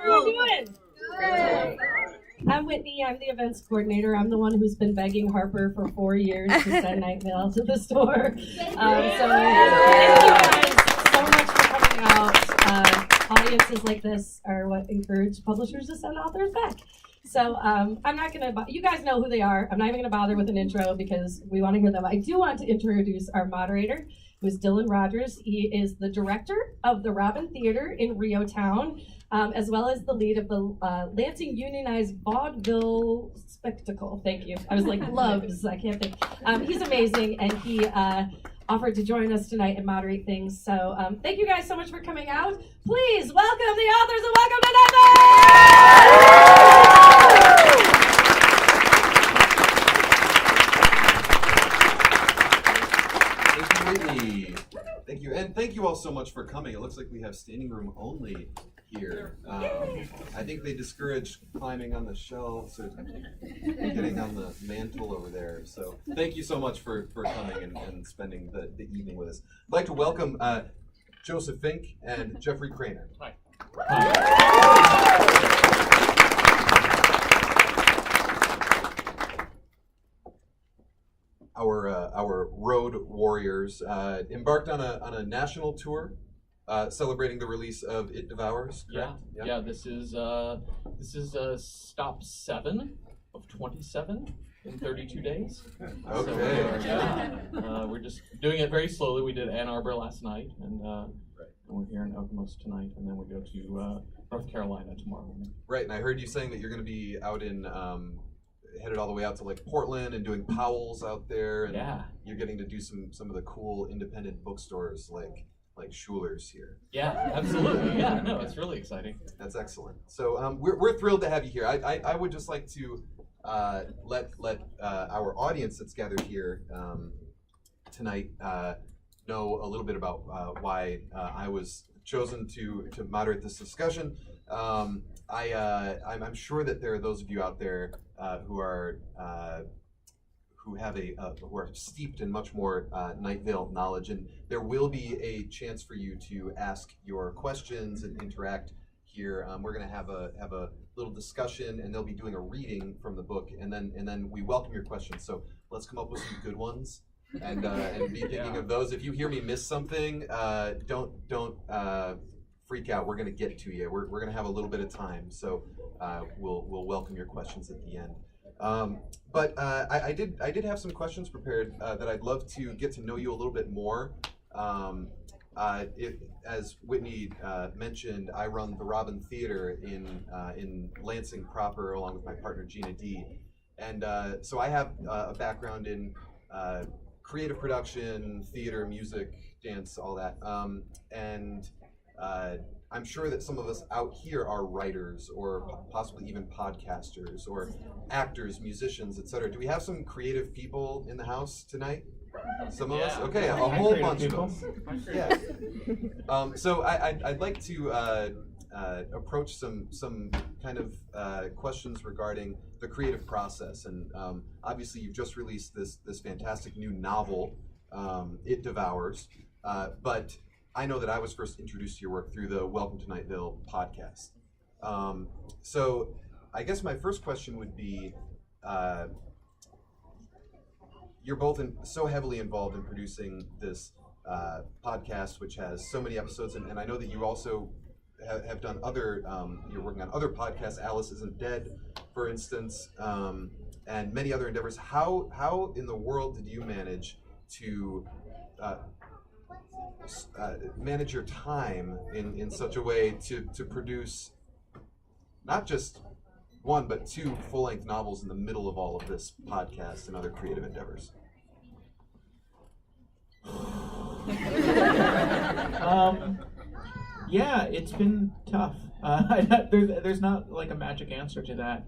everyone doing? Good. I'm Whitney. I'm the events coordinator. I'm the one who's been begging Harper for 4 years to send night mail to the store. So thank you guys so much for coming out. Audiences like this are what encourage publishers to send authors back. So I'm not going to, you guys know who they are. I'm not even going to bother with an intro because we want to hear them. I do want to introduce our moderator, who is Dylan Rogers. He is the director of the Robin Theater in Rio Town, as well as the lead of the Lansing Unionized Vaudeville Spectacle. Thank you. I was like, loves, I can't think. He's amazing, and he offered to join us tonight and moderate things. So thank you guys so much for coming out. Please welcome the authors and welcome to Whitney. Thank you, and thank you all so much for coming. It looks like we have standing room only here. I think they discourage climbing on the shelves or getting on the mantle over there. So thank you so much for coming and spending the evening with us. I'd like to welcome Joseph Fink and Jeffrey Craner. Hi. Our road warriors embarked on a national tour, celebrating the release of It Devours. Yeah. This is stop 7 of 27 in 32 days. Okay. So, we're just doing it very slowly. We did Ann Arbor last night, and we're here in Okemos tonight, and then we go to North Carolina tomorrow morning. Right, and I heard you saying that you're going to be out in. Headed all the way out to like Portland and doing Powell's out there, and you're getting to do some of the cool independent bookstores like Schuler's here. Yeah, absolutely. Yeah, no, it's really exciting. That's excellent. So we're thrilled to have you here. I would just like to let our audience that's gathered here tonight know a little bit about why I was chosen to moderate this discussion. I'm sure that there are those of you out there who are steeped in much more Night Vale knowledge, and there will be a chance for you to ask your questions and interact here. We're going to have a little discussion, and they'll be doing a reading from the book, and then we welcome your questions. So let's come up with some good ones, and be thinking of those. If you hear me miss something, don't freak out. We're going to get to you. We're going to have a little bit of time, so we'll welcome your questions at the end. But I did have some questions prepared that I'd love to get to know you a little bit more. As Whitney mentioned, I run the Robin Theater in Lansing proper, along with my partner Gina D. And so I have a background in creative production, theater, music, dance, all that. I'm sure that some of us out here are writers or possibly even podcasters or actors, musicians, etc. Do we have some creative people in the house tonight? Some of us? Okay, a whole bunch of us. Yeah. So I'd like to approach some kind of questions regarding the creative process. And obviously you've just released this fantastic new novel, It Devours, but I know that I was first introduced to your work through the Welcome to Night Vale podcast. So I guess my first question would be, you're both so heavily involved in producing this podcast, which has so many episodes, and I know that you also have done other, you're working on other podcasts, Alice Isn't Dead, for instance, and many other endeavors. How in the world did you manage to manage your time in such a way to produce not just one but two full-length novels in the middle of all of this podcast and other creative endeavors? Yeah, it's been tough. There's not like a magic answer to that.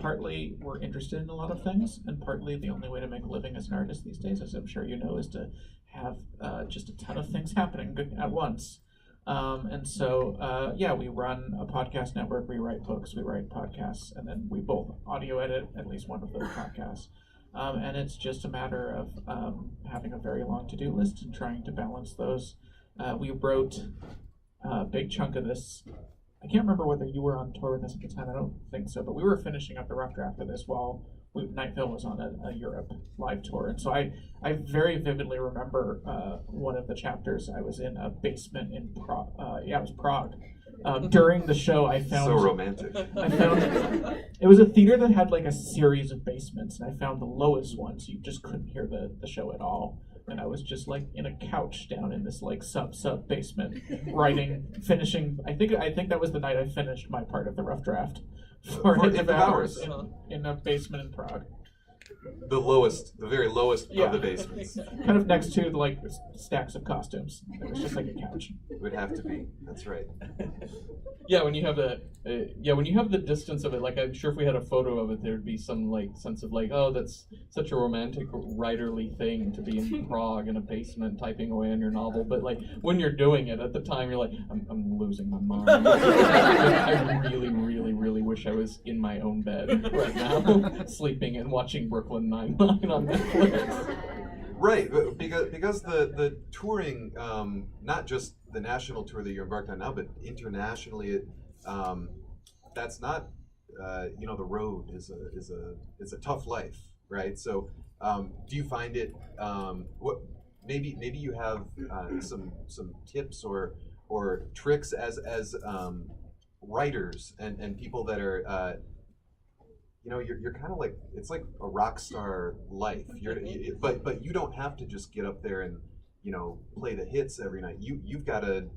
Partly we're interested in a lot of things, and partly the only way to make a living as an artist these days, as I'm sure you know, is to have just a ton of things happening at once. We run a podcast network, we write books, we write podcasts, and then we both audio edit at least one of those podcasts. And it's just a matter of having a very long to-do list and trying to balance those. We wrote a big chunk of this. I can't remember whether you were on tour with us at the time. I don't think so, but we were finishing up the rough draft of this while Night Vale was on a Europe live tour, and so I very vividly remember one of the chapters. I was in a basement in Prague. It was Prague. During the show, I found So romantic. I found it was a theater that had like a series of basements, and I found the lowest one, so you just couldn't hear the show at all. And I was just like in a couch down in this like sub basement, finishing. I think that was the night I finished my part of the rough draft for Devours in a basement in Prague. The very lowest of the basements. Kind of next to like stacks of costumes. It was just like a couch. It would have to be. That's right. Yeah, when you have the distance of it, like I'm sure if we had a photo of it, there'd be some like sense of like, oh, that's such a romantic writerly thing to be in Prague in a basement typing away on your novel. But like when you're doing it at the time, you're like, I'm losing my mind. I really, really, really wish I was in my own bed right now, sleeping and watching Brooklyn Nine-Nine on Netflix. Right, because the touring, not just the national tour that you're embarked on now, but internationally, that's not, the road is a tough life, right? So, do you find it? Maybe you have some tips or tricks as writers and people that are. You're kind of like, it's like a rock star life. But you don't have to just get up there and play the hits every night. You've got to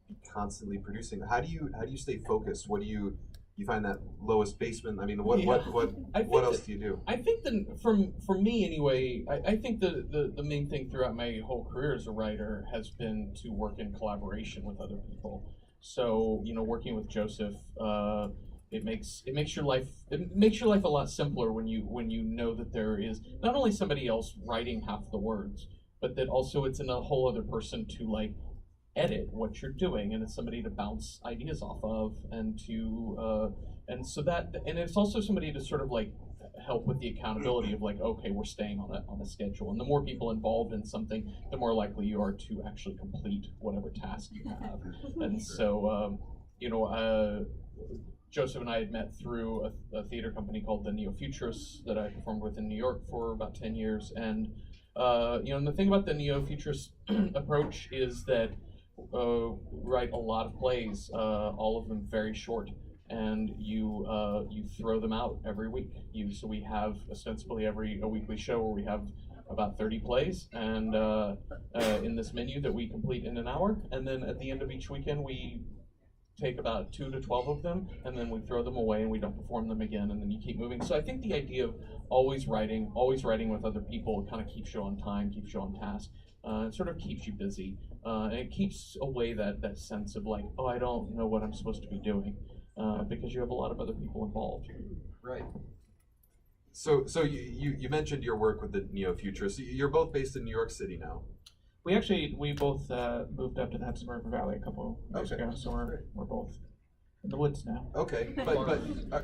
be constantly producing. How do you stay focused? What do you find that lowest basement? I mean, what else do you do? I think that for me anyway, I think the main thing throughout my whole career as a writer has been to work in collaboration with other people. So working with Joseph. It makes your life a lot simpler when you know that there is not only somebody else writing half the words, but that also it's a whole other person to like edit what you're doing, and it's somebody to bounce ideas off of, and it's also somebody to sort of like help with the accountability of like, okay, we're staying on a schedule, and the more people involved in something, the more likely you are to actually complete whatever task you have, and so Joseph and I had met through a theater company called the Neo-Futurists that I performed with in New York for about 10 years. And, and the thing about the Neo-Futurist approach is that write a lot of plays, all of them very short, and you throw them out every week. So we have ostensibly a weekly show where we have about 30 plays, and in this menu that we complete in an hour. And then at the end of each weekend, we take about 2 to 12 of them, and then we throw them away and we don't perform them again, and then you keep moving. So I think the idea of always writing with other people kind of keeps you on time, keeps you on task. It sort of keeps you busy, and it keeps away that sense of like, oh, I don't know what I'm supposed to be doing, because you have a lot of other people involved. Right. So you mentioned your work with the Neo-Futurists. You're both based in New York City now. We both moved up to the Hudson River Valley a couple years ago, so we're both in the woods now. Okay, but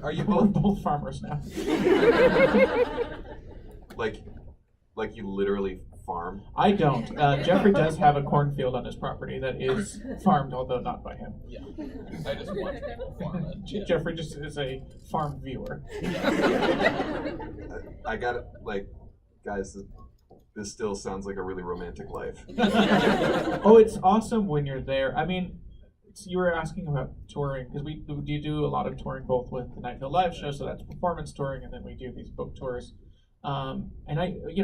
are you We're both both farmers now. like you literally farm? I don't. Jeffrey does have a cornfield on his property that is farmed, although not by him. Yeah, I just watch people farm it. Yeah. Jeffrey just is a farm viewer. I got it. Like, guys, this still sounds like a really romantic life. Oh, it's awesome when you're there. I mean, you were asking about touring, because we do a lot of touring both with the Night Vale live show, so that's performance touring, and then we do these book tours. And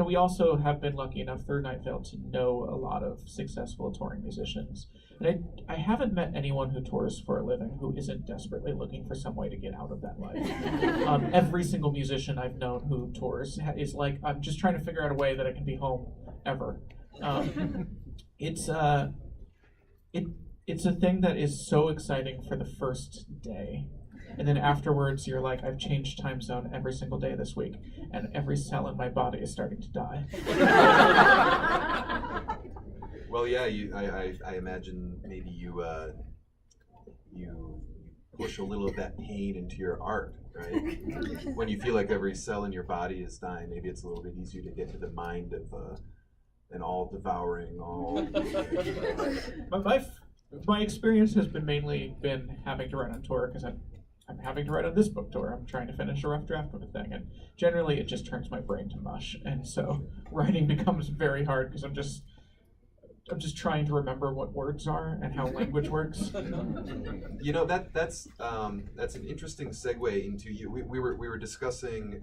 we also have been lucky enough through Night Vale to know a lot of successful touring musicians. And I haven't met anyone who tours for a living who isn't desperately looking for some way to get out of that life. Every single musician I've known who tours is like, I'm just trying to figure out a way that I can be home ever. It's a thing that is so exciting for the first day. And then afterwards, you're like, I've changed time zone every single day this week, and every cell in my body is starting to die. Well, yeah, I imagine maybe you push a little of that pain into your art, right? When you feel like every cell in your body is dying, maybe it's a little bit easier to get to the mind of an all-devouring, all... my experience has been mainly having to write on tour because I'm having to write on this book tour. I'm trying to finish a rough draft of a thing, and generally it just turns my brain to mush, and so writing becomes very hard because I'm just trying to remember what words are and how language works. You know, that's an interesting segue into you. We were discussing.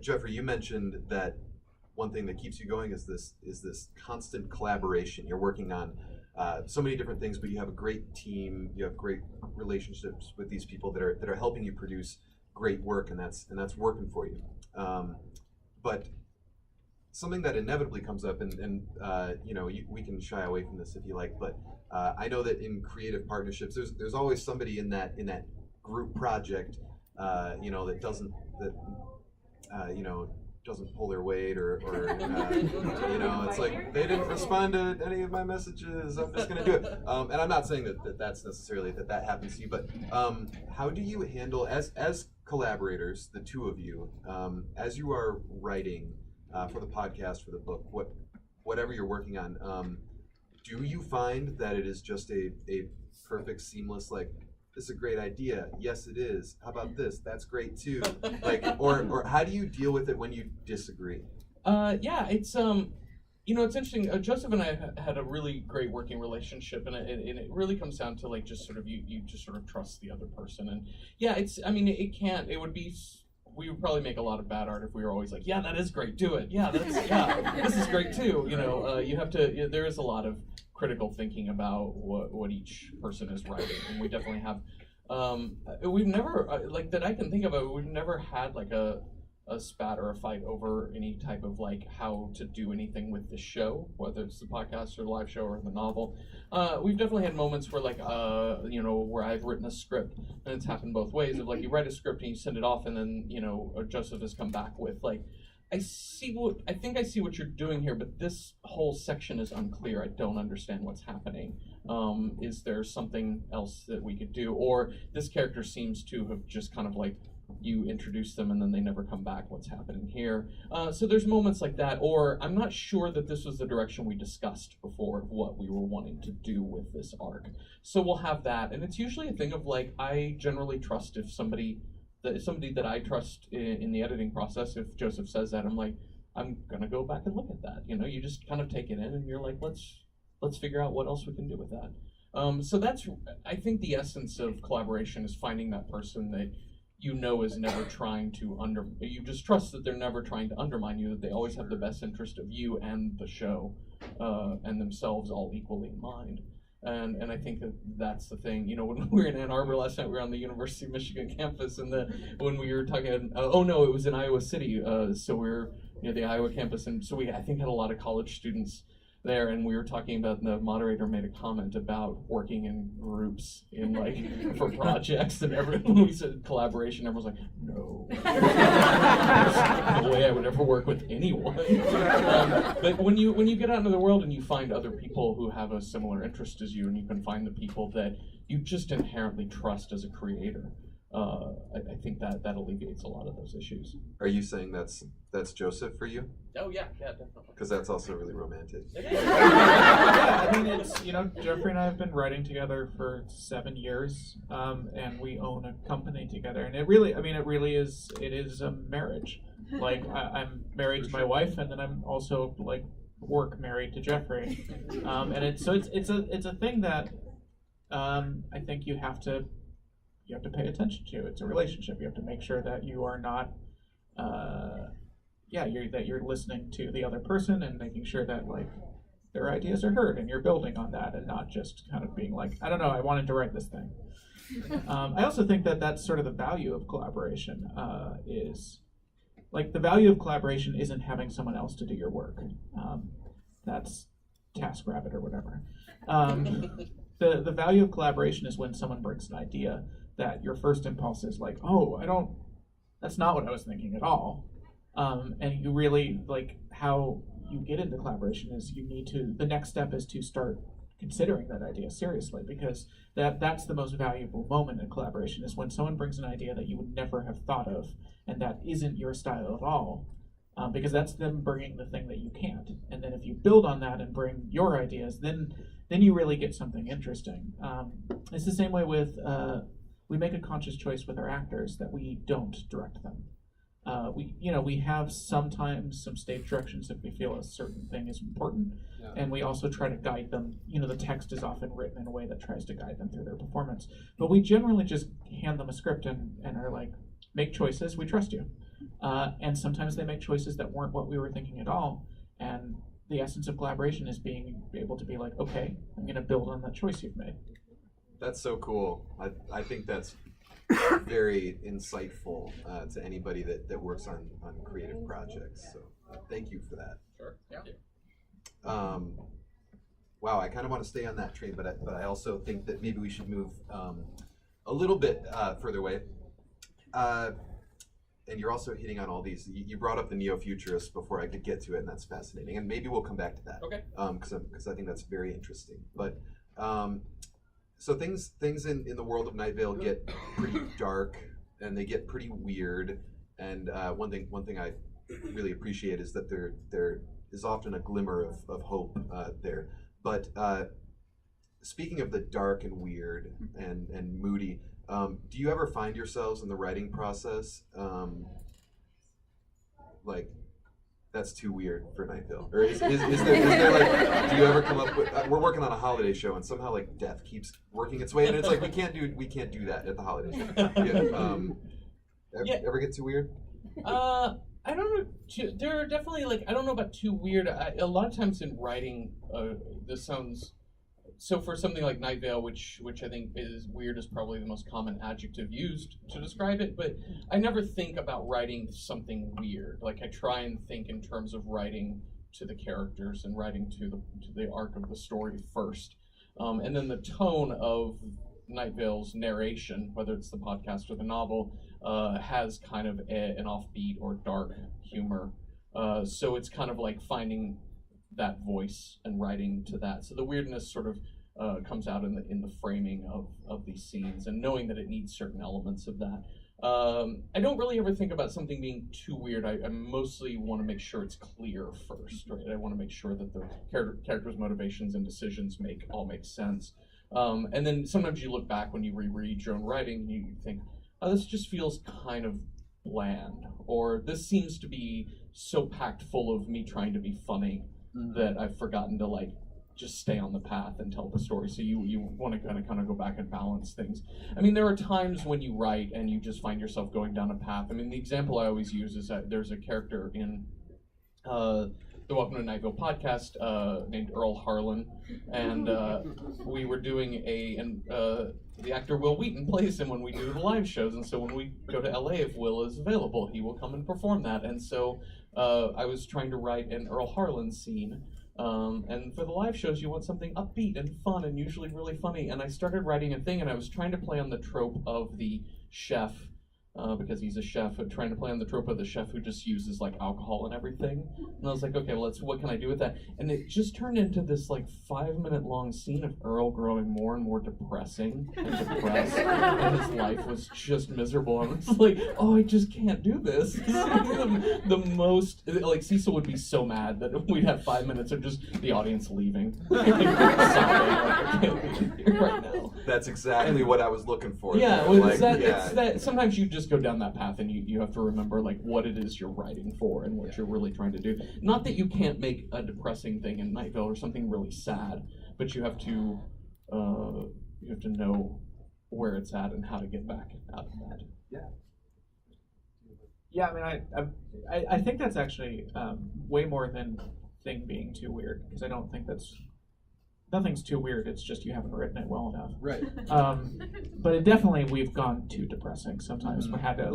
Jeffrey, you mentioned that one thing that keeps you going is this constant collaboration. You're working on so many different things, but you have a great team. You have great relationships with these people that are helping you produce great work, and that's working for you. But something that inevitably comes up, and you know, we can shy away from this if you like, but I know that in creative partnerships, there's always somebody in that group project, you know, that doesn't pull their weight, or you know, it's like they didn't respond to any of my messages. I'm just gonna do it. And I'm not saying that's necessarily that happens to you, but how do you handle as collaborators, the two of you, as you are writing for the podcast, for the book, whatever you're working on, do you find that it is just a perfect, seamless, like, this is a great idea, yes it is, how about this, that's great too, like, or how do you deal with it when you disagree? Yeah, it's you know, it's interesting. Joseph and I had a really great working relationship, and it really comes down to, like, just sort of you just sort of trust the other person. And yeah, it would be, we would probably make a lot of bad art if we were always like, yeah, that is great, do it, yeah, this is great too, you know. You have to, there is a lot of critical thinking about what each person is writing, and we definitely have. We've never, like, that I can think of it, we've never had like a spat or a fight over any type of, like, how to do anything with the show, whether it's the podcast or the live show or the novel. We've definitely had moments where, like, you know, where I've written a script, and it's happened both ways, of, like, you write a script and you send it off, and then, you know, Joseph has come back with, like, I think I see what you're doing here, but this whole section is unclear. I don't understand what's happening. Is there something else that we could do? Or this character seems to have just kind of, like, you introduce them and then they never come back. What's happening here? So there's moments like that. Or I'm not sure that this was the direction we discussed before of what we were wanting to do with this arc. So we'll have that. And it's usually a thing of, like, I generally trust if somebody that I trust in the editing process, if Joseph says that, I'm like, I'm gonna go back and look at that. You know, you just kind of take it in and you're like, let's figure out what else we can do with that. So that's, I think, the essence of collaboration is finding that person that you know is never trying to you just trust that they're never trying to undermine you, that they always have the best interest of you and the show and themselves all equally in mind. And I think that's the thing. You know, when we were in Ann Arbor last night, we were on the University of Michigan campus, and when we were talking, it was in Iowa City. So we were near the Iowa campus, and so we, I think, had a lot of college students there, and we were talking about, the moderator made a comment about working in groups in, like, for projects, and when we said collaboration, everyone's like, no. There's no way I would ever work with anyone. But when you get out into the world and you find other people who have a similar interest as you, and you can find the people that you just inherently trust as a creator, I think that alleviates a lot of those issues. Are you saying that's Joseph for you? Oh yeah, definitely. Because that's also really romantic. Yeah, I mean, it's, you know, Jeffrey and I have been writing together for 7 years, and we own a company together, and it really is a marriage. Like, I'm married to my wife, and then I'm also, like, work married to Jeffrey, and it's a thing that I think you have to pay attention to. It's a relationship. You have to make sure that you are not, that you're listening to the other person and making sure that, like, their ideas are heard and you're building on that and not just kind of being like, I don't know, I wanted to write this thing. I also think that that's sort of the value of collaboration. Is, like, the value of collaboration isn't having someone else to do your work. That's TaskRabbit or whatever. The value of collaboration is when someone brings an idea that your first impulse is like, that's not what I was thinking at all. And you really, like, how you get into collaboration is the next step is to start considering that idea seriously, because that's the most valuable moment in collaboration, is when someone brings an idea that you would never have thought of and that isn't your style at all. because that's them bringing the thing that you can't. And then if you build on that and bring your ideas, then you really get something interesting. It's the same way with, we make a conscious choice with our actors that we don't direct them. We have sometimes some stage directions if we feel a certain thing is important, and we also try to guide them. The text is often written in a way that tries to guide them through their performance. But we generally just hand them a script and are like, make choices, we trust you. And sometimes they make choices that weren't what we were thinking at all. And the essence of collaboration is being able to be like, okay, I'm going to build on that choice you've made. That's so cool. I think that's very insightful to anybody that works on creative projects. So thank you for that. Sure. Thank you. Wow, I kind of want to stay on that train, but I also think that maybe we should move a little bit further away. And you're also hitting on all these. You brought up the neo-futurists before I could get to it, and that's fascinating. And maybe we'll come back to that. Okay. Because I think that's very interesting. But so things in the world of Night Vale get pretty dark, and they get pretty weird. And one thing I really appreciate is that there is often a glimmer of hope there. But speaking of the dark and weird and moody. Do you ever find yourselves in the writing process like that's too weird for Night Vale? Or is there like, do you ever come up with? We're working on a holiday show, and somehow like death keeps working its way, and it's like we can't do that at the holiday show. Ever get too weird? I don't know. There are definitely I don't know about too weird. A lot of times in writing, this sounds. So for something like Night Vale, which I think is weird, is probably the most common adjective used to describe it, but I never think about writing something weird. I try and think in terms of writing to the characters and writing to the arc of the story first. And then the tone of Night Vale's narration, whether it's the podcast or the novel, has kind of an offbeat or dark humor. So it's kind of like finding that voice and writing to that. So the weirdness sort of comes out in the framing of these scenes, and knowing that it needs certain elements of that. I don't really ever think about something being too weird. I mostly want to make sure it's clear first, right? I want to make sure that the characters' motivations and decisions all make sense. And then sometimes you look back when you reread your own writing and you think, oh, this just feels kind of bland, or this seems to be so packed full of me trying to be funny that I've forgotten to just stay on the path and tell the story. So you want to kind of go back and balance things. I mean, there are times when you write and you just find yourself going down a path. I mean, the example I always use is that there's a character in the Welcome to Night Vale podcast named Earl Harlan, and we were doing the actor Will Wheaton plays him when we do the live shows, and so when we go to LA, if Will is available, he will come and perform that. And so I was trying to write an Earl Harlan scene, and for the live shows you want something upbeat and fun and usually really funny, and I started writing a thing, and I was trying to play on the trope of the chef, because he's a chef, trying to play on the trope of the chef who just uses alcohol and everything. And I was like, okay, well, what can I do with that? And it just turned into this 5-minute long scene of Earl growing more and more depressing and depressed, and his life was just miserable. And I was like, oh, I just can't do this. The most, Cecil would be so mad that we'd have 5 minutes of just the audience leaving. Sobbing, I can't leave here right now. That's exactly what I was looking for. Yeah, well, it's that sometimes you just go down that path and you have to remember what it is you're writing for and what you're really trying to do. Not that you can't make a depressing thing in Night Vale or something really sad, but you have to know where it's at and how to get back out of that. Yeah, I mean, I think that's actually way more than thing being too weird, because I don't think nothing's too weird. It's just you haven't written it well enough. Right. But we've gone too depressing sometimes. We had to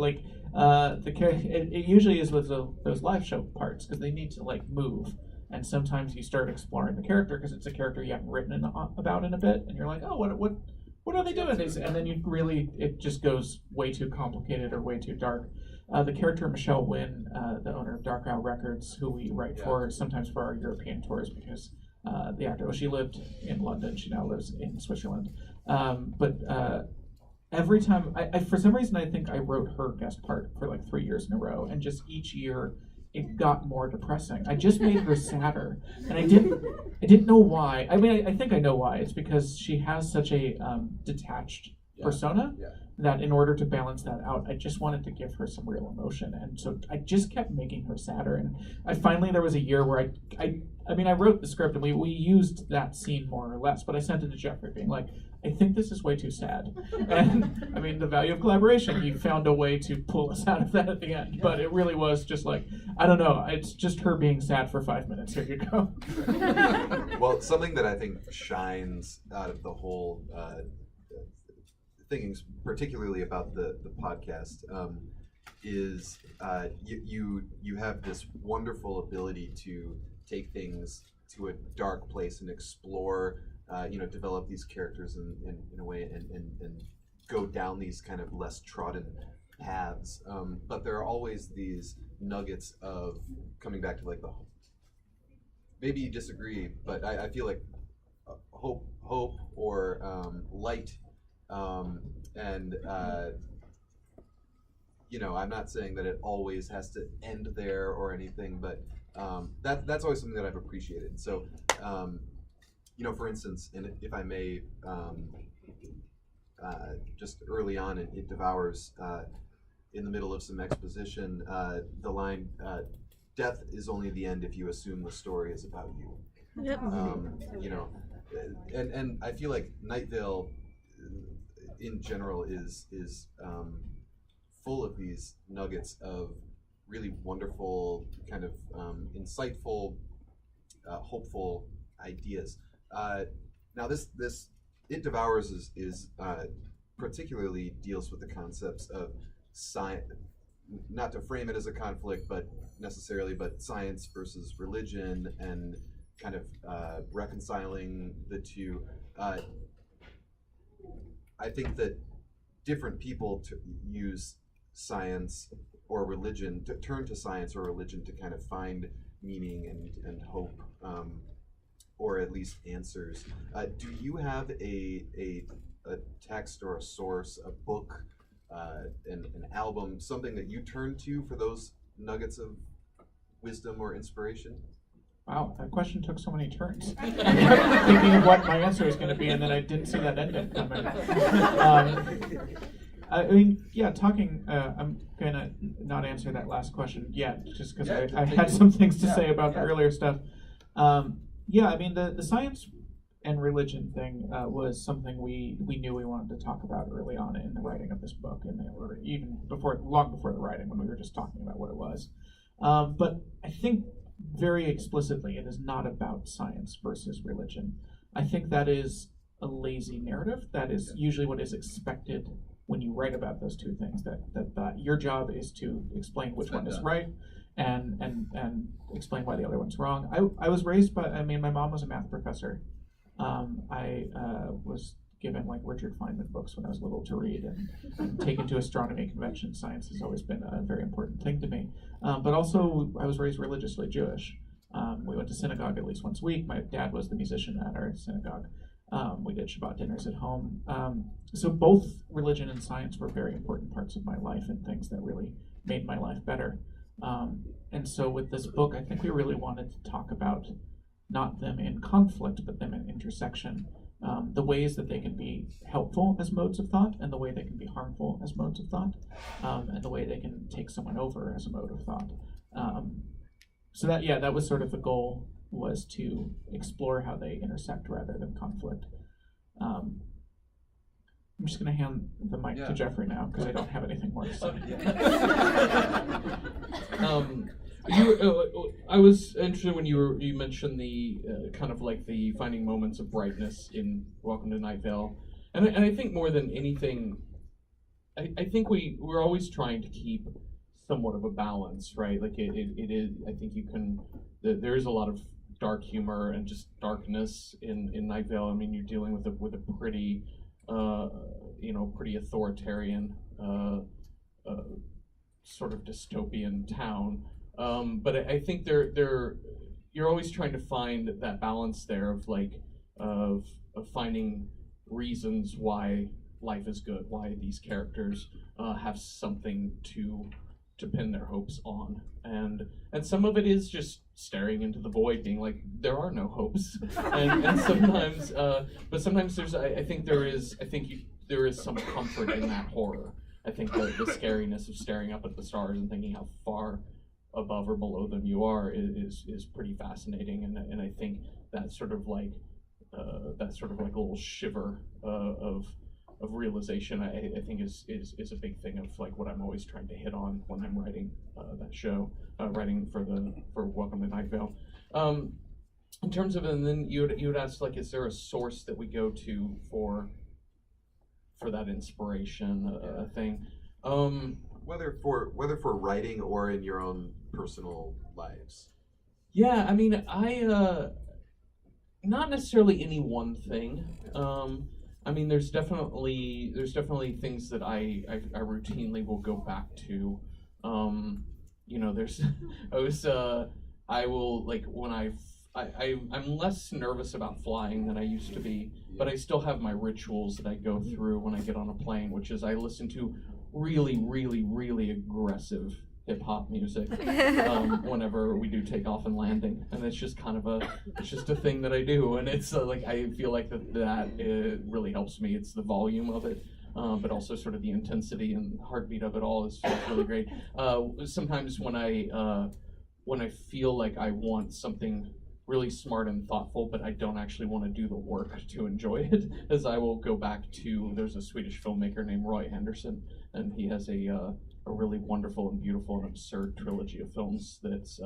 it usually is with those live show parts, because they need to move, and sometimes you start exploring the character because it's a character you haven't written about in a bit, and you're like, oh, what are they doing? And then it just goes way too complicated or way too dark. The character Michelle Wynn, the owner of Dark Owl Records, who we write for sometimes for our European tours, because the actor, she lived in London, she now lives in Switzerland. But every time, I for some reason, I think I wrote her guest part for 3 years in a row, and just each year it got more depressing. I just made her sadder, and I didn't know why. I mean, I think I know why. It's because she has such a detached persona that in order to balance that out, I just wanted to give her some real emotion, and so I just kept making her sadder. And there was a year where I wrote the script and we used that scene more or less, but I sent it to Jeffrey being like, I think this is way too sad. And I mean, the value of collaboration, he found a way to pull us out of that at the end. But it really was just like, I don't know, it's just her being sad for 5 minutes. Here you go. Well, something that I think shines out of the whole thing, particularly about the podcast, is you have this wonderful ability to take things to a dark place and explore, develop these characters in a way and go down these kind of less trodden paths. But there are always these nuggets of coming back to like maybe you disagree, but I feel like hope or light. I'm not saying that it always has to end there or anything, but that's always something that I've appreciated. So, for instance, and if I may, just early on in Devours, in the middle of some exposition, the line, "Death is only the end if you assume the story is about you." Yep. And I feel like Night Vale, in general, is full of these nuggets of really wonderful, kind of insightful, hopeful ideas. Now, this It Devours is particularly deals with the concepts of science, not to frame it as a conflict, but science versus religion, and kind of reconciling the two. I think that different people use science or religion, to turn to science or religion to kind of find meaning and hope, or at least answers. Do you have a text or a source, a book, an album, something that you turn to for those nuggets of wisdom or inspiration? Wow, that question took so many turns. I kept thinking of what my answer was going to be, and then I didn't see that ending coming. I'm going to not answer that last question yet, just because I had some things to say about the earlier stuff. The science and religion thing was something we knew we wanted to talk about early on in the writing of this book, and or even long before the writing, when we were just talking about what it was. But I think very explicitly it is not about science versus religion. I think that is a lazy narrative. That is usually what is expected when you write about those two things, that your job is to explain which one is right and explain why the other one's wrong. I was raised my mom was a math professor. I was given like Richard Feynman books when I was little to read, and taken to astronomy conventions. Science has always been a very important thing to me. But also, I was raised religiously Jewish. We went to synagogue at least once a week. My dad was the musician at our synagogue. We did Shabbat dinners at home. So both religion and science were very important parts of my life and things that really made my life better. And so with this book, I think we really wanted to talk about not them in conflict, but them in intersection. The ways that they can be helpful as modes of thought, and the way they can be harmful as modes of thought, and the way they can take someone over as a mode of thought. That was sort of the goal, was to explore how they intersect rather than conflict. I'm just going to hand the mic to Jeffrey now, because I don't have anything more to say. I was interested when you mentioned the kind of like the finding moments of brightness in Welcome to Night Vale, and I think more than anything, I think we're always trying to keep somewhat of a balance, right? Like it is. I think there is a lot of dark humor and just darkness in Night Vale. I mean, you're dealing with a pretty pretty authoritarian sort of dystopian town. But I think you're always trying to find that balance there of finding reasons why life is good, why these characters have something to to pin their hopes on, and some of it is just staring into the void, being like, there are no hopes, and sometimes, but sometimes I think there is some comfort in that horror. I think the scariness of staring up at the stars and thinking how far above or below them you are is pretty fascinating, and I think that sort of like a little shiver of realization, I think is a big thing of like what I'm always trying to hit on when I'm writing that show, writing for Welcome to Night Vale. In terms of, and then you would ask, like, is there a source that we go to for that inspiration thing? Whether for writing or in your own personal lives. Yeah, I mean, not necessarily any one thing. I mean, there's definitely things that I routinely will go back to. You know, I will, like, when I'm less nervous about flying than I used to be, but I still have my rituals that I go through when I get on a plane, which is I listen to really, really, really aggressive hip-hop music whenever we do takeoff and landing, and it's just kind of a thing that I do, and it's like I feel like that it really helps me. It's the volume of it, but also sort of the intensity and heartbeat of it all is really great. Sometimes when I feel like I want something really smart and thoughtful, but I don't actually want to do the work to enjoy it, as I will go back to, there's a Swedish filmmaker named Roy Andersson, and he has a really wonderful and beautiful and absurd trilogy of films that's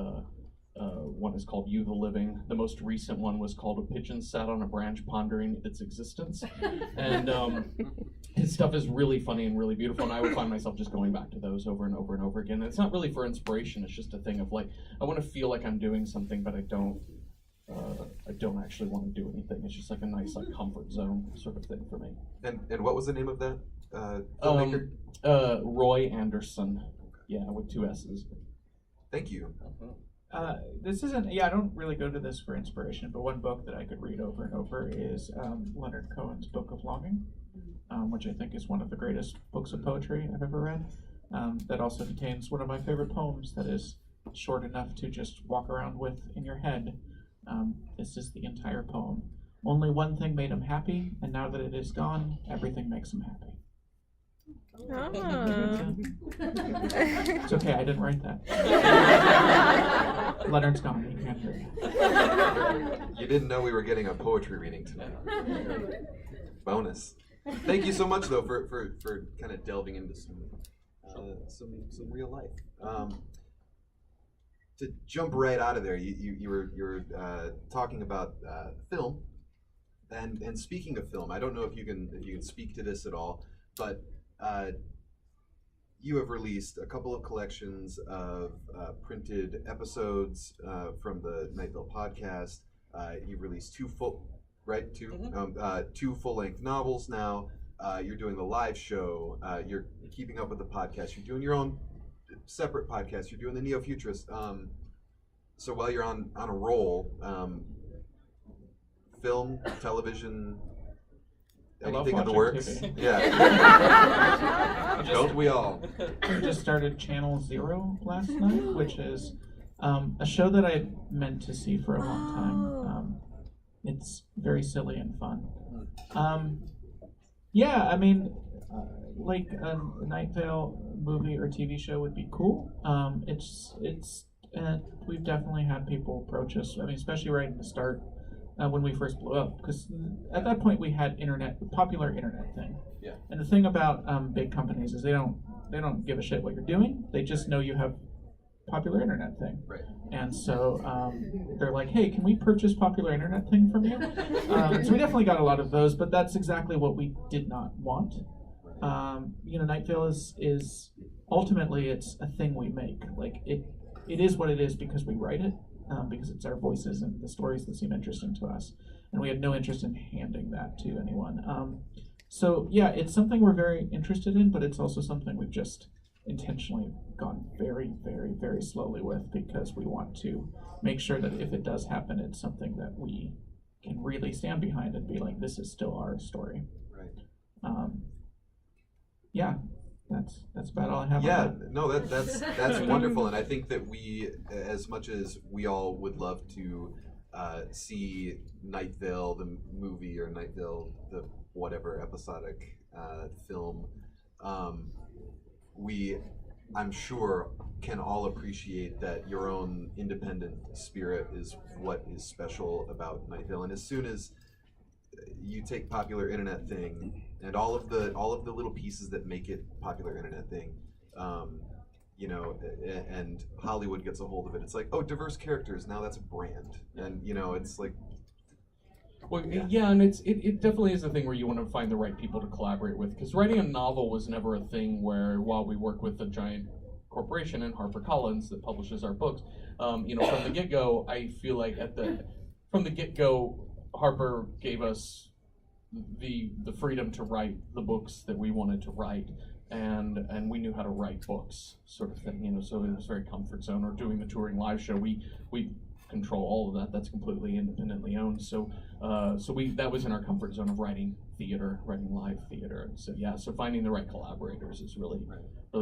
one is called You the Living. The most recent one was called A Pigeon Sat on a Branch Pondering Its Existence. And his stuff is really funny and really beautiful, and I would find myself just going back to those over and over and over again. And it's not really for inspiration, it's just a thing of like, I want to feel like I'm doing something, but I don't actually want to do anything. It's just like a nice like comfort zone sort of thing for me. And what was the name of that filmmaker? Roy Andersson. Yeah, with 2 S's. Thank you. This isn't, I don't really go to this for inspiration, but one book that I could read over and over is Leonard Cohen's Book of Longing, which I think is one of the greatest books of poetry I've ever read. That also contains one of my favorite poems that is short enough to just walk around with in your head. This is the entire poem. Only one thing made him happy, and now that it is gone, everything makes him happy. It's okay, I didn't write that. Leonard's gone, you can't hear it. You didn't know we were getting a poetry reading tonight. Bonus. Thank you so much, though, for kind of delving into some real life. To jump right out of there, you were talking about film, and speaking of film, I don't know if you can speak to this at all, but you have released a couple of collections of printed episodes from the Night Vale podcast. You've released two full-length novels now. You're doing the live show. You're keeping up with the podcast. You're doing your own separate podcast. You're doing the Neo-Futurist. So while you're on a roll, film, television, anything in the works? TV. Yeah. Don't we all? I just started Channel Zero last night, which is a show that I meant to see for a long time. It's very silly and fun. Yeah, I mean, like a Night Vale movie or TV show would be cool. We've definitely had people approach us. I mean, especially right at the start when we first blew up, because at that point we had popular internet thing. Yeah. And the thing about big companies is they don't give a shit what you're doing. They just know you have popular internet thing. Right. And so they're like, hey, can we purchase popular internet thing from you? So we definitely got a lot of those, but that's exactly what we did not want. Night Vale is ultimately it's a thing we make. Like it is what it is because we write it, because it's our voices and the stories that seem interesting to us, and we had no interest in handing that to anyone. So yeah, it's something we're very interested in, but it's also something we've just intentionally gone very, very, very slowly with, because we want to make sure that if it does happen, it's something that we can really stand behind and be like, this is still our story. Right. Yeah. that's about all I have. Yeah, on that. no, that's wonderful, and I think that we, as much as we all would love to see Night Vale the movie or Night Vale the whatever episodic film, we, I'm sure, can all appreciate that your own independent spirit is what is special about Night Vale, and as soon as you take popular internet thing and all of the little pieces that make it popular internet thing, you know, and Hollywood gets a hold of it. It's like, oh, diverse characters, now that's a brand, and you know, it's like. Well, yeah, and it definitely is a thing where you want to find the right people to collaborate with, because writing a novel was never a thing where, while we work with a giant corporation in HarperCollins that publishes our books, you know, from the get-go, I feel like from the get-go, Harper gave us the freedom to write the books that we wanted to write, and we knew how to write books, sort of thing, you know. So it was very comfort zone. Or doing the touring live show, we control all of that. That's completely independently owned. So that was in our comfort zone of writing theater, writing live theater. And so yeah, so finding the right collaborators is really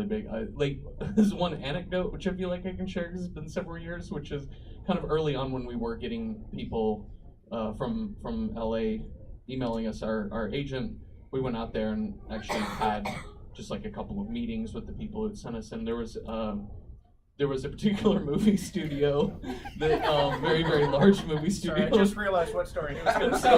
big. Like, there's one anecdote which I feel like I can share because it's been several years, which is kind of early on when we were getting people from LA emailing us our agent. We went out there and actually had just like a couple of meetings with the people who had sent us, and there was a particular movie studio, that very large movie studio. Sorry, I just realized what story he was going to say.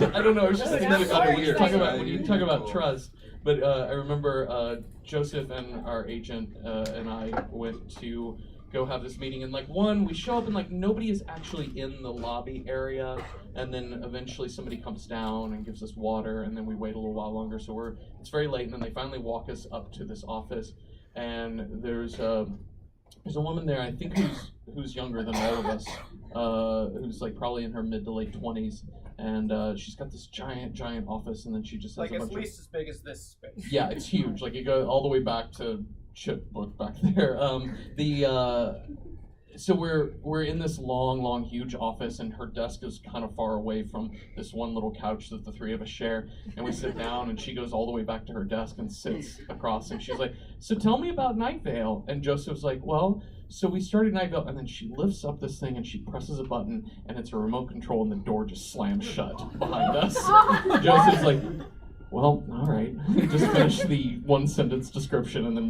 I don't know. I was just thinking about when you talk Really about cool. trust. But I remember Joseph and our agent and I went to go have this meeting, and like we show up and like nobody is actually in the lobby area, and then eventually somebody comes down and gives us water, and then we wait a little while longer. So it's very late, and then they finally walk us up to this office. And there's a woman there, I think, who's younger than all of us, who's like probably in her mid to late 20s, and she's got this giant office, and then she just has like a at bunch least as big as this space. Yeah, it's huge. Like, it goes all the way back to Chipbook back there. So we're in this long, huge office, and her desk is kind of far away from this one little couch that the three of us share. And we sit down, and she goes all the way back to her desk and sits across, and she's like, "So tell me about Night Vale." And Joseph's like, "Well, so we started Night Vale," and then she lifts up this thing and she presses a button, and it's a remote control, and the door just slams shut behind us. Joseph's like, "Well, all right." Just finished the one sentence description, and then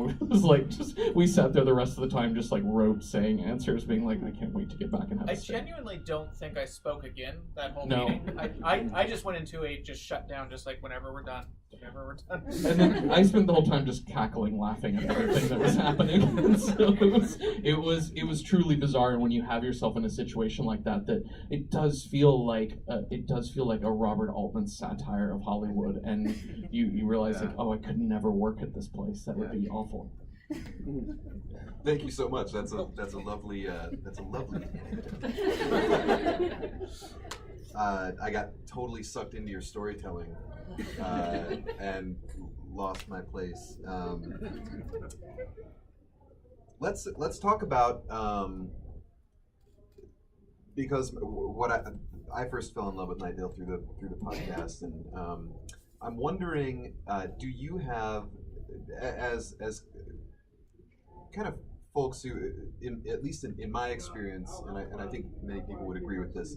we sat there the rest of the time, just like wrote, saying answers, being like, "I can't wait to get back and have I a steak." genuinely don't think I spoke again that whole No. meeting. I just went into a just shut down, just like whenever we're done. And then I spent the whole time just cackling, laughing at everything that was happening. And so it was truly bizarre. And when you have yourself in a situation like that, it does feel like a Robert Altman satire of Hollywood, and you realize like, oh, I could never work at this place. That would be awful. Thank you so much. That's a lovely. I got totally sucked into your storytelling and lost my place. Let's talk about because what I first fell in love with Night Vale through the podcast, and I'm wondering, do you have as kind of folks who, at least in my experience, and I think many people would agree with this,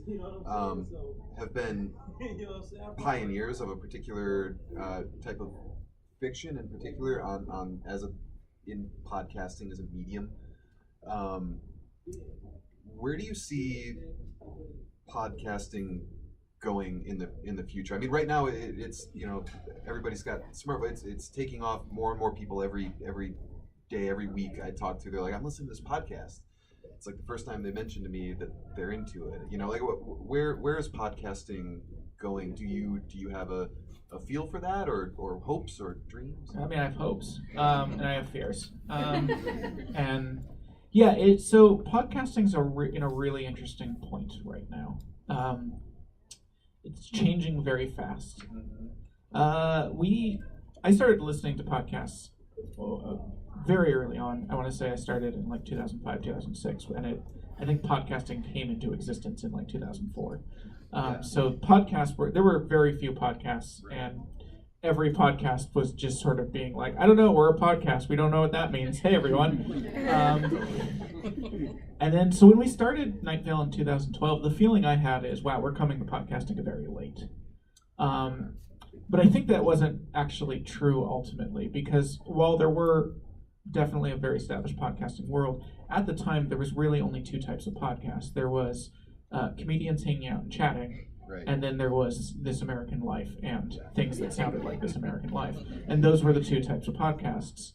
have been pioneers of a particular type of fiction, in particular in podcasting as a medium. Where do you see podcasting going in the future? I mean, right now it's everybody's got smart, but it's taking off. More and more people every day, every week I talk to, they're like, "I'm listening to this podcast." It's like the first time they mentioned to me that they're into it. Like where is podcasting going? Do you have a feel for that, or hopes or dreams? I mean, I have hopes, and I have fears, and yeah. So podcasting's in a really interesting point right now. It's changing very fast. I started listening to podcasts very early on. I want to say I started in like 2005, 2006, and I think podcasting came into existence in like 2004. So podcasts there were very few podcasts, and every podcast was just sort of being like, I don't know, we're a podcast. We don't know what that means. Hey, everyone. And then, so when we started Night Vale in 2012, the feeling I had is, wow, we're coming to podcasting very late. But I think that wasn't actually true ultimately, because while there were definitely a very established podcasting world, at the time there was really only two types of podcasts. There was comedians hanging out and chatting, Right. and then there was This American Life and things that sounded like This American Life. And those were the two types of podcasts,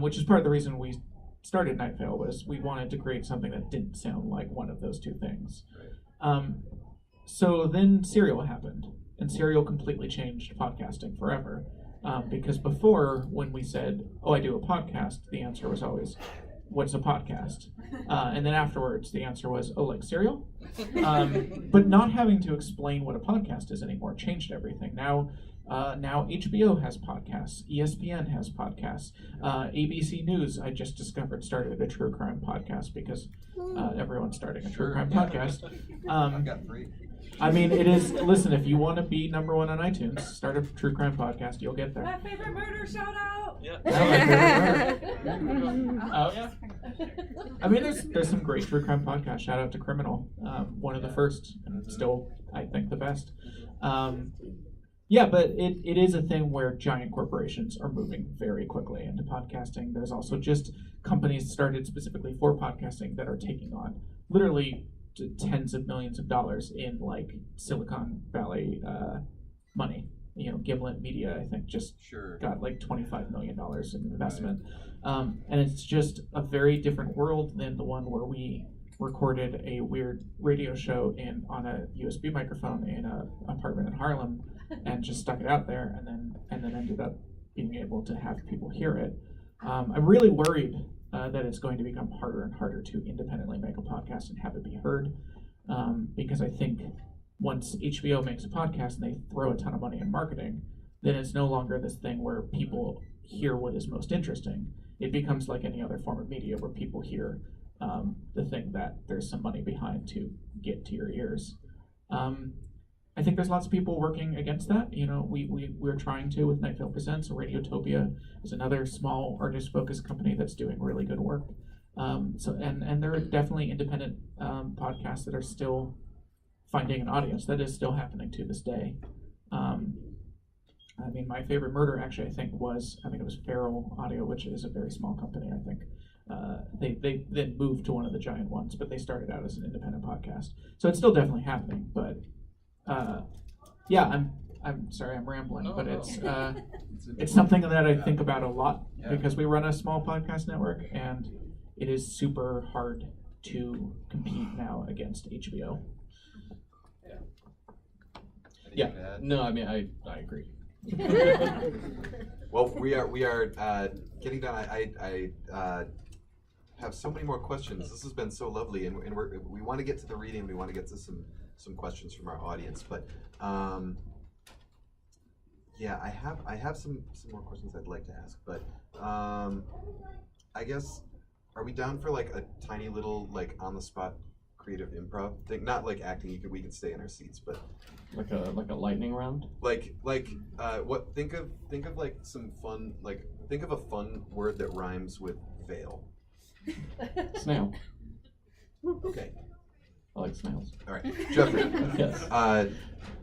which is part of the reason we started Night Vale, was we wanted to create something that didn't sound like one of those two things. So then Serial happened, and Serial completely changed podcasting forever. Because before, when we said, oh, I do a podcast, the answer was always, what's a podcast? And then afterwards, the answer was, oh, like Serial? But not having to explain what a podcast is anymore changed everything. Now HBO has podcasts, ESPN has podcasts, ABC News, I just discovered, started a true crime podcast because everyone's starting a true crime podcast. I've got 3. I mean, it is, listen, if you want to be number 1 on iTunes, start a true crime podcast, you'll get there. My favorite murder, shout out! Yeah. I mean, there's some great true crime podcasts. Shout out to Criminal, one of the first, and still, I think, the best. Yeah, but it is a thing where giant corporations are moving very quickly into podcasting. There's also just companies started specifically for podcasting that are taking on literally tens of millions of dollars in like Silicon Valley money. You know, Gimlet Media, I think, just got like $25 million in investment. Right. And it's just a very different world than the one where we recorded a weird radio show on a USB microphone in an apartment in Harlem and just stuck it out there and then ended up being able to have people hear it. I'm really worried that it's going to become harder and harder to independently make a podcast and have it be heard, because I think once HBO makes a podcast and they throw a ton of money in marketing, then it's no longer this thing where people hear what is most interesting. It becomes like any other form of media where people hear the thing that there's some money behind to get to your ears. I think there's lots of people working against that. You know, we're trying to with Night Vale Presents. Radiotopia is another small artist-focused company that's doing really good work. And there are definitely independent podcasts that are still finding an audience. That is still happening to this day. I mean, my favorite murder actually, I think it was Feral Audio, which is a very small company. I think they then moved to one of the giant ones, but they started out as an independent podcast. So it's still definitely happening, but. Yeah, I'm sorry, I'm rambling, but it's something that I think about a lot because we run a small podcast network, and it is super hard to compete now against HBO. Yeah. No, I mean I agree. Well, we are getting done. I have so many more questions. This has been so lovely, and we want to get to the reading. We want to get to some questions from our audience, but yeah, I have some more questions I'd like to ask, but I guess, are we down for like a tiny little like on the spot creative improv thing? Not like acting. We can stay in our seats, but like a lightning round. Like what? Think of like some fun, like think of a fun word that rhymes with veil. Snail. Okay. I like snails. All right, Jeffrey. Yes.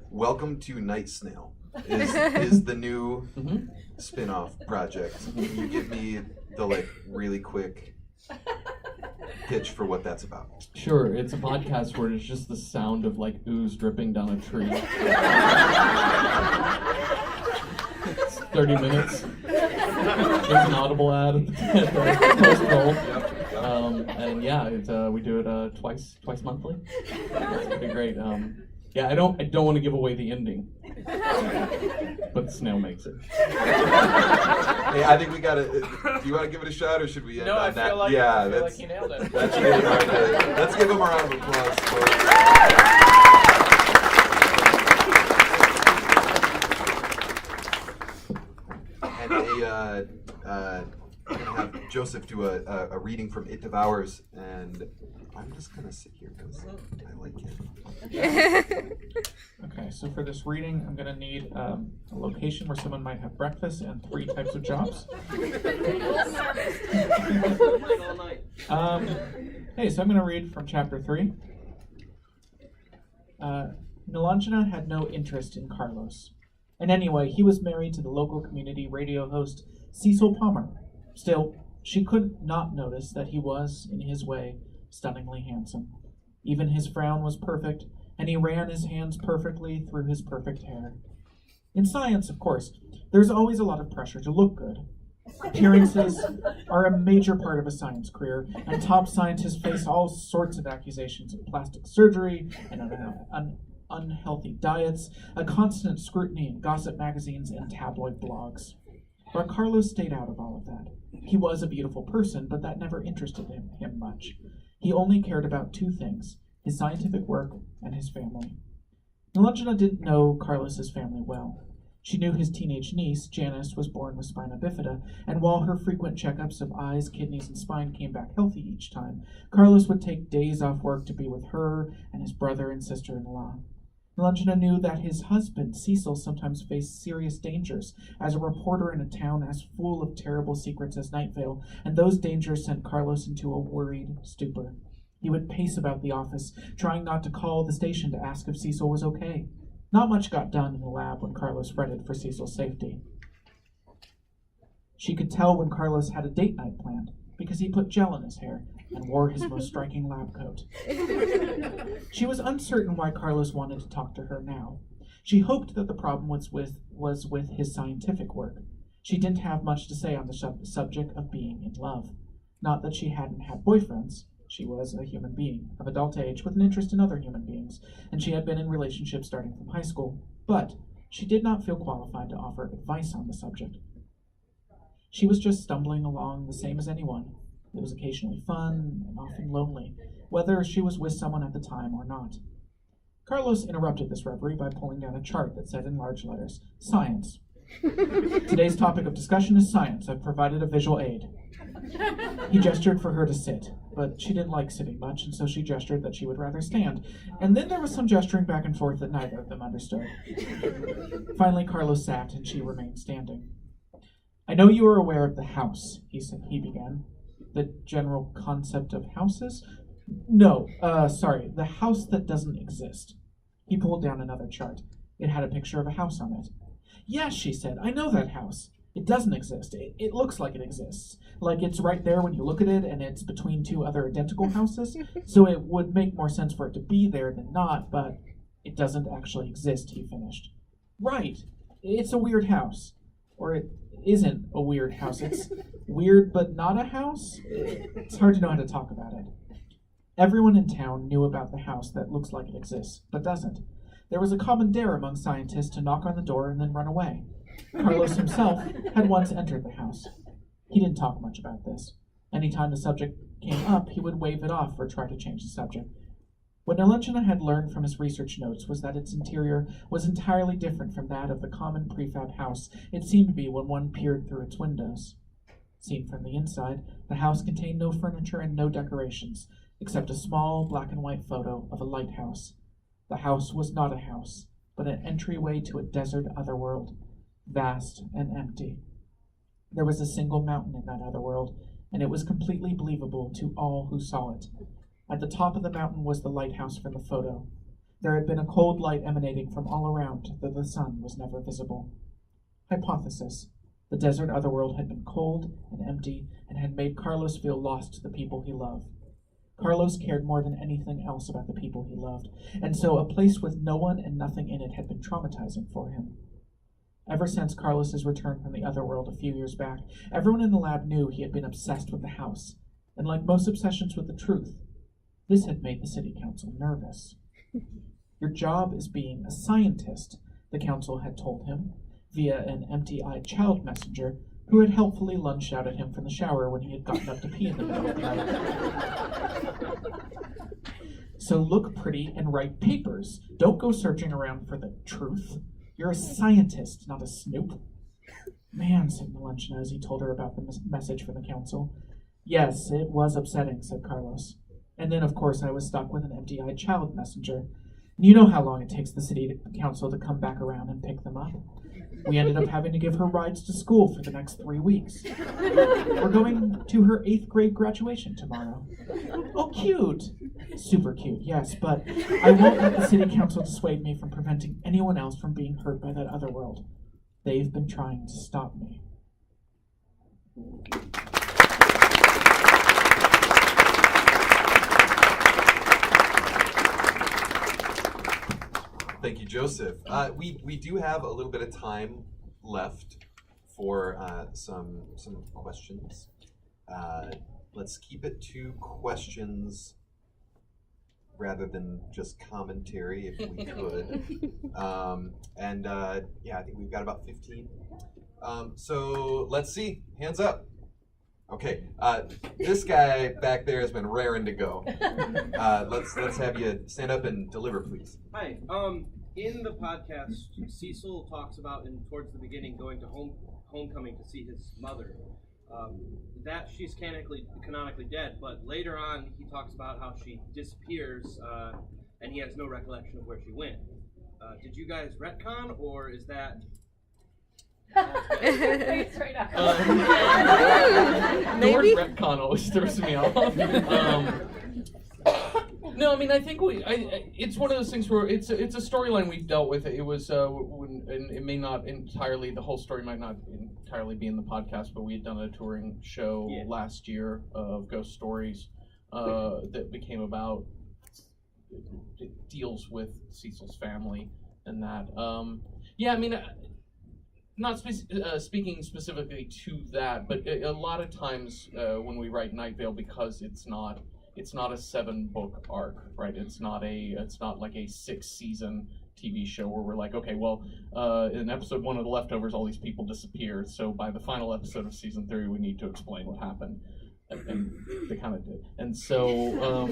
Welcome to Night Snail is the new spin-off project. Can you give me the like really quick pitch for what that's about? Sure. It's a podcast where it's just the sound of like ooze dripping down a tree. It's 30 minutes. There's an Audible ad at the post-roll. And yeah, we do it twice monthly. It's pretty great. Yeah, I don't want to give away the ending, but the snail makes it. Hey, I think we gotta. Do you want to give it a shot, or should we end No, on I that? feel like, yeah, I feel like you nailed it. That's good right there. Let's give him a round of applause, folks. And I'm gonna have Joseph do a reading from It Devours, and I'm just gonna sit here because I like it. Okay, so for this reading, I'm gonna need a location where someone might have breakfast and 3 types of jobs. Hey, so I'm gonna read from chapter 3. Nilanjana had no interest in Carlos. And anyway, he was married to the local community radio host Cecil Palmer. Still, she could not notice that he was, in his way, stunningly handsome. Even his frown was perfect, and he ran his hands perfectly through his perfect hair. In science, of course, there's always a lot of pressure to look good. Appearances are a major part of a science career, and top scientists face all sorts of accusations of plastic surgery and unhealthy diets, a constant scrutiny in gossip magazines and tabloid blogs. But Carlos stayed out of all of that. He was a beautiful person, but that never interested him much. He only cared about 2 things, his scientific work and his family. Nilanjana didn't know Carlos's family well. She knew his teenage niece, Janice, was born with spina bifida, and while her frequent checkups of eyes, kidneys, and spine came back healthy each time, Carlos would take days off work to be with her and his brother and sister-in-law. Nilanjana knew that his husband, Cecil, sometimes faced serious dangers as a reporter in a town as full of terrible secrets as Night Vale, and those dangers sent Carlos into a worried stupor. He would pace about the office, trying not to call the station to ask if Cecil was okay. Not much got done in the lab when Carlos fretted for Cecil's safety. She could tell when Carlos had a date night planned, because he put gel in his hair and wore his most striking lab coat. She was uncertain why Carlos wanted to talk to her now. She hoped that the problem was with his scientific work. She didn't have much to say on the subject of being in love. Not that she hadn't had boyfriends. She was a human being, of adult age, with an interest in other human beings, and she had been in relationships starting from high school, but she did not feel qualified to offer advice on the subject. She was just stumbling along the same as anyone. It was occasionally fun and often lonely, whether she was with someone at the time or not. Carlos interrupted this reverie by pulling down a chart that said in large letters, "Science." Today's topic of discussion is science. I've provided a visual aid. He gestured for her to sit, but she didn't like sitting much, and so she gestured that she would rather stand. And then there was some gesturing back and forth that neither of them understood. Finally, Carlos sat, and she remained standing. "I know you are aware of the house," he began. "The general concept of houses? No, sorry, the house that doesn't exist." He pulled down another chart. It had a picture of a house on it. "Yes," she said, "I know that house. It doesn't exist. It looks like it exists. Like it's right there when you look at it, and it's between 2 other identical houses, so it would make more sense for it to be there than not, but it doesn't actually exist," he finished. "Right. It's a weird house. Or it isn't a weird house. It's weird but not a house? It's hard to know how to talk about it." Everyone in town knew about the house that looks like it exists, but doesn't. There was a common dare among scientists to knock on the door and then run away. Carlos himself had once entered the house. He didn't talk much about this. Anytime the subject came up, he would wave it off or try to change the subject. What Nilanjana had learned from his research notes was that its interior was entirely different from that of the common prefab house it seemed to be when one peered through its windows. Seen from the inside, the house contained no furniture and no decorations, except a small black and white photo of a lighthouse. The house was not a house, but an entryway to a desert otherworld, vast and empty. There was a single mountain in that otherworld, and it was completely believable to all who saw it. At the top of the mountain was the lighthouse from the photo. There had been a cold light emanating from all around, though the sun was never visible. Hypothesis: the desert otherworld had been cold and empty, and had made Carlos feel lost to the people he loved. Carlos cared more than anything else about the people he loved, and so a place with no one and nothing in it had been traumatizing for him. Ever since Carlos's return from the otherworld a few years back, everyone in the lab knew he had been obsessed with the house, and like most obsessions with the truth, this had made the city council nervous. "Your job is being a scientist," the council had told him, via an empty-eyed child messenger who had helpfully lunged out at him from the shower when he had gotten up to pee in the middle of the night. "So look pretty and write papers. Don't go searching around for the truth. You're a scientist, not a snoop." "Man," said Nilanjana as he told her about the message from the council. "Yes, it was upsetting," said Carlos. And then, of course, I was stuck with an empty-eyed child messenger. You know how long it takes the city council to come back around and pick them up. We ended up having to give her rides to school for the next 3 weeks. We're going to her 8th grade graduation tomorrow. Oh, cute. Super cute, yes, but I won't let the city council dissuade me from preventing anyone else from being hurt by that other world. They've been trying to stop me. Thank you, Joseph. We do have a little bit of time left for some questions. Let's keep it to questions rather than just commentary, if we could. Yeah, I think we've got about 15. So let's see. Hands up. Okay, this guy back there has been raring to go. Let's have you stand up and deliver, please. Hi. In the podcast, Cecil talks about, towards the beginning, going to homecoming to see his mother. That she's canonically dead, but later on he talks about how she disappears, and he has no recollection of where she went. Did you guys retcon, or is that? It's right now. The word retcon always throws me off. No, I mean, I think it's one of those things where it's a storyline we've dealt with. It was and it may not entirely, the whole story might not entirely be in the podcast, but we had done a touring show last year of ghost stories that became about, it deals with Cecil's family and that. Yeah, I mean, not speaking specifically to that, but a lot of times when we write Night Vale, because it's not a 7-book arc, right? It's not like a 6-season TV show where we're like, okay, well, in episode 1 of The Leftovers, all these people disappeared, so by the final episode of season 3, we need to explain what happened, and they kind of did. And so,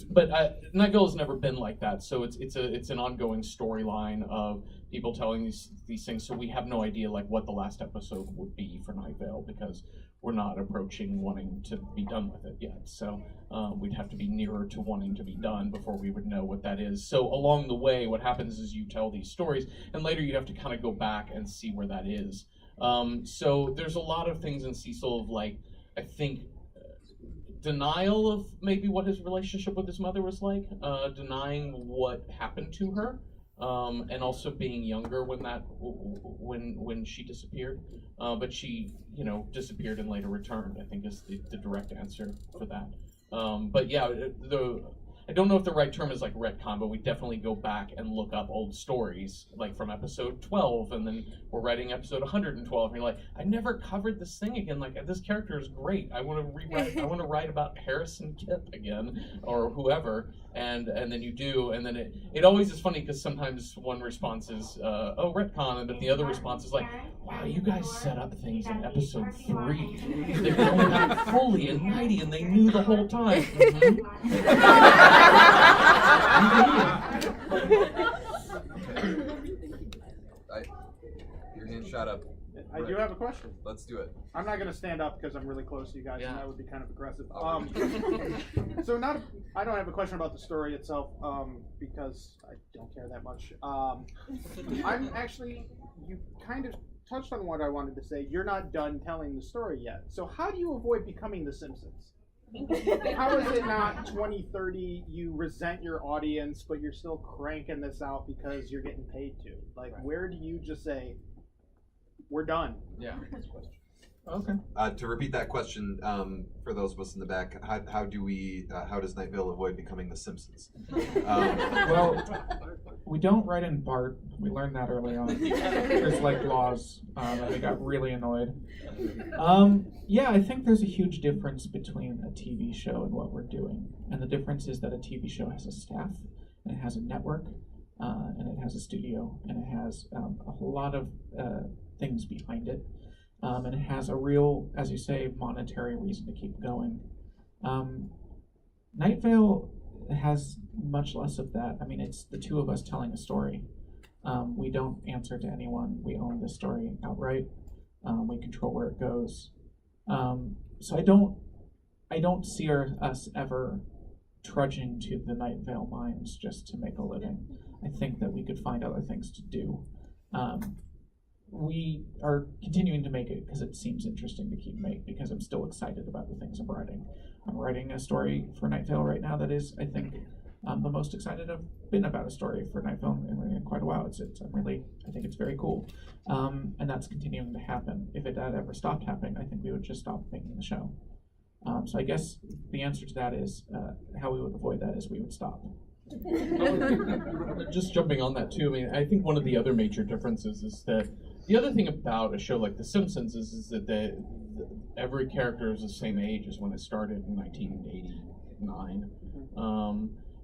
but Night Vale has never been like that. So it's an ongoing storyline of people telling these things. So we have no idea like what the last episode would be for Night Vale, because we're not approaching wanting to be done with it yet. So we'd have to be nearer to wanting to be done before we would know what that is. So along the way, what happens is you tell these stories, and later you have to kind of go back and see where that is. So there's a lot of things in Cecil of like, I think, denial of maybe what his relationship with his mother was like, denying what happened to her, and also being younger when she disappeared. But she, disappeared and later returned, I think is the direct answer for that. But yeah, I don't know if the right term is like retcon, but we definitely go back and look up old stories, like from episode 12, and then we're writing episode 112, and you're like, I never covered this thing again, like, this character is great, I want to rewrite, I want to write about Harrison Kip again, or whoever, and then you do, and then it always is funny, because sometimes one response is, oh, retcon, and then the other response is like, wow, you guys set up things in episode 3, they were going out fully and mighty, and they knew the whole time. Your hand shot up. I do have a question. Let's do it. I'm not going to stand up because I'm really close to you guys, and that would be kind of aggressive. So I don't have a question about the story itself, because I don't care that much. You kind of touched on what I wanted to say. You're not done telling the story yet. So how do you avoid becoming The Simpsons? How is it not 2030, you resent your audience, but you're still cranking this out because you're getting paid to? Like, where do you just say, we're done? Yeah. Okay. To repeat that question, for those of us in the back, how does Night Vale avoid becoming The Simpsons? Well, we don't write in BART. We learned that early on. There's like laws, and we got really annoyed. Yeah, I think there's a huge difference between a TV show and what we're doing. And the difference is that a TV show has a staff, and it has a network, and it has a studio, and it has a whole lot of things behind it. And it has a real, as you say, monetary reason to keep going. Night Vale has much less of that. I mean, it's the two of us telling a story. We don't answer to anyone. We own the story outright. We control where it goes. So I don't see us ever trudging to the Night Vale mines just to make a living. I think that we could find other things to do. We are continuing to make it because it seems interesting to keep making, because I'm still excited about the things I'm writing. I'm writing a story for Night Vale right now that is, I think, the most excited I've been about a story for Night Vale in quite a while. I think it's very cool. And that's continuing to happen. If it had ever stopped happening, I think we would just stop making the show. So I guess the answer to that is, how we would avoid that is we would stop. Just jumping on that too, I mean, I think one of the other major differences is that the other thing about a show like The Simpsons is that every character is the same age as when it started in 1989.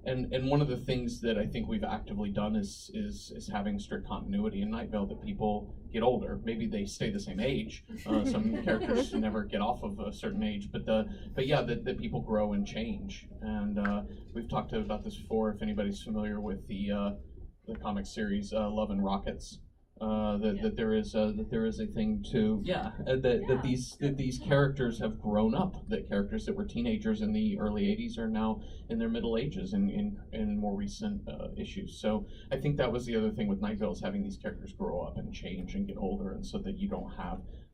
And one of the things that I think we've actively done is having strict continuity in Night Vale, that people get older. Maybe they stay the same age. Some characters never get off of a certain age, but yeah, that people grow and change. And we've talked about this before. If anybody's familiar with the comic series Love and Rockets, that there is a thing to that these characters have grown up. That characters that were teenagers in the early '80s are now in their middle ages in more recent issues. So I think that was the other thing with Night Vale, is having these characters grow up and change and get older, and so that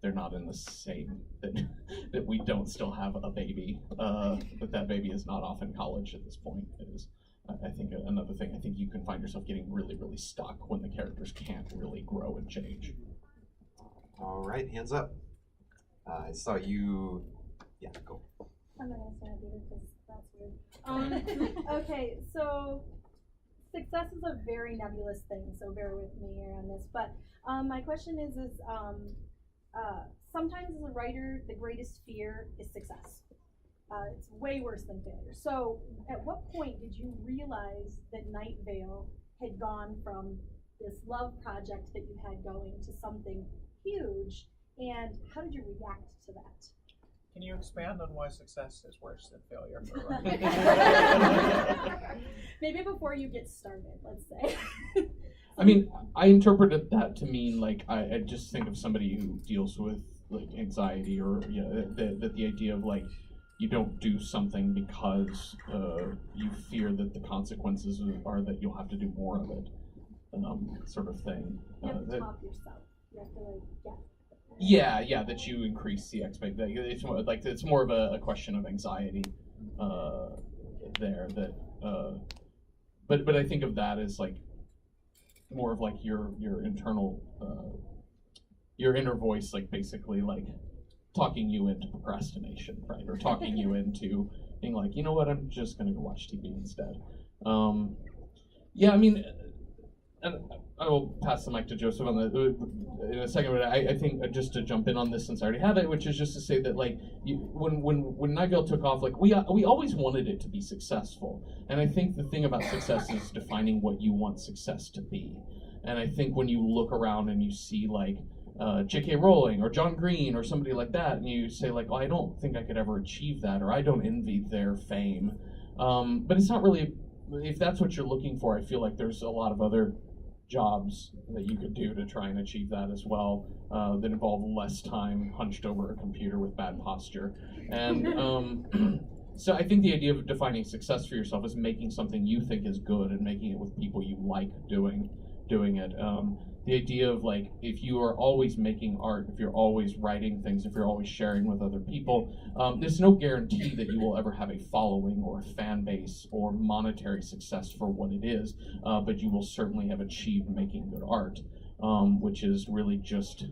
they're not in the same, that we don't still have a baby, that baby is not off in college at this point. It is. I think another thing, I think you can find yourself getting really, really stuck when the characters can't really grow and change. All right, hands up. I saw you. Yeah, go. I'm not gonna stand either because that's weird. Okay, so success is a very nebulous thing, so bear with me here on this. But my question is sometimes as a writer, the greatest fear is success. It's way worse than failure. So at what point did you realize that Night Vale had gone from this love project that you had going to something huge, and how did you react to that? Can you expand on why success is worse than failure for a writer? Maybe before you get started, let's say. I mean, I interpreted that to mean, like, I just think of somebody who deals with, like, anxiety, or that the idea of, like, you don't do something because you fear that the consequences are that you'll have to do more of it, sort of thing. You have to top yourself. You have to, like, Yeah, that you increase the expectation. It's more of a question of anxiety there. But I think of that as, like, more of, like, your internal your inner voice, like, basically, like, talking you into procrastination, right? Or talking you into being like, you know what, I'm just going to go watch TV instead. Yeah, I mean, and I will pass the mic to Joseph on in a second, but I think just to jump in on this, since I already have it, which is just to say that, like, when Night Vale took off, like, we always wanted it to be successful. And I think the thing about success is defining what you want success to be. And I think when you look around and you see, like, J.K. Rowling or John Green or somebody like that, and you say, like, well, I don't think I could ever achieve that, or I don't envy their fame. But it's not really, if that's what you're looking for, I feel like there's a lot of other jobs that you could do to try and achieve that as well, that involve less time hunched over a computer with bad posture. And so I think the idea of defining success for yourself is making something you think is good and making it with people you like doing it. The idea of, like, if you are always making art, if you're always writing things, if you're always sharing with other people, there's no guarantee that you will ever have a following or a fan base or monetary success for what it is, but you will certainly have achieved making good art, which is really just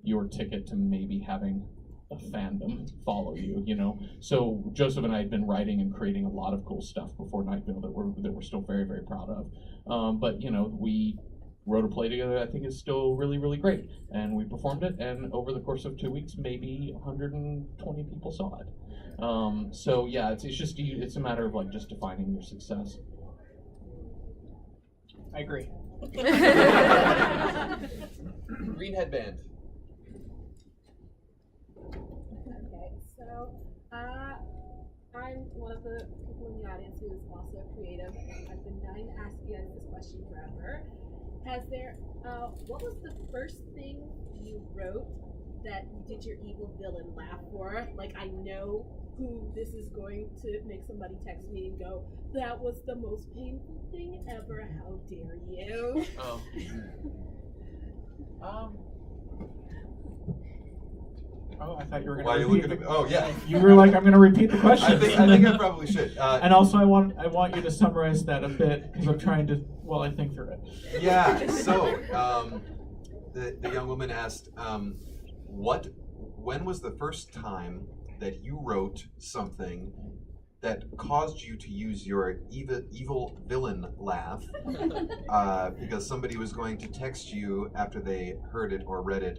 your ticket to maybe having a fandom follow you, you know. So Joseph and I had been writing and creating a lot of cool stuff before Night Vale that we're still very, very proud of. But, you know, we wrote a play together I think is still really, really great. And we performed it, and over the course of 2 weeks, maybe 120 people saw it. So yeah, it's a matter of, like, just defining your success. I agree. Green headband. Okay, so I'm one of the people in the audience who is also creative, and I've been dying to ask you guys this question forever. What was the first thing you wrote that you did your evil villain laugh for. Like, I know who this is going to make somebody text me and go, "That was the most painful thing ever. How dare you?" Oh. Oh, I thought you were going Why are to you repeat looking at me? Oh, yeah. You were like, I'm going to repeat the question. I think I probably should. And also, I want you to summarize that a bit, because I'm trying to, while I think through it. Yeah, so the young woman asked, when was the first time that you wrote something that caused you to use your evil villain laugh because somebody was going to text you after they heard it or read it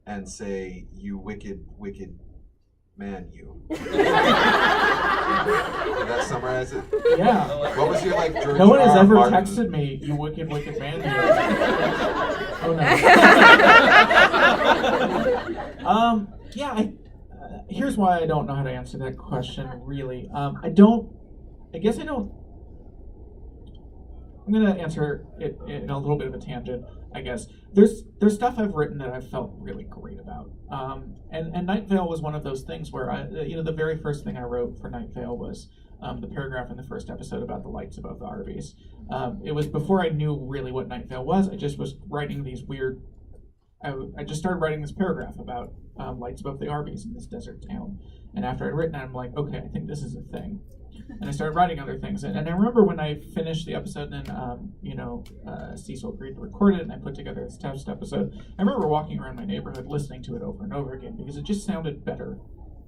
and say, "You wicked, wicked man, you." Did that summarize it? Yeah. What was your George No one has R. ever Martin? texted me, "You wicked, wicked man." Oh no. Here's why I don't know how to answer that question. Really, I'm gonna answer it in a little bit of a tangent. I guess there's stuff I've written that I've felt really great about. And Night Vale was one of those things where the very first thing I wrote for Night Vale was the paragraph in the first episode about the lights above the Arby's. It was before I knew really what Night Vale was. I just was writing these weird. I just started writing this paragraph about lights above the Arby's in this desert town. And after I'd written it, I'm like, okay, I think this is a thing. And I started writing other things. And I remember when I finished the episode and Cecil agreed to record it and I put together this test episode, I remember walking around my neighborhood listening to it over and over again because it just sounded better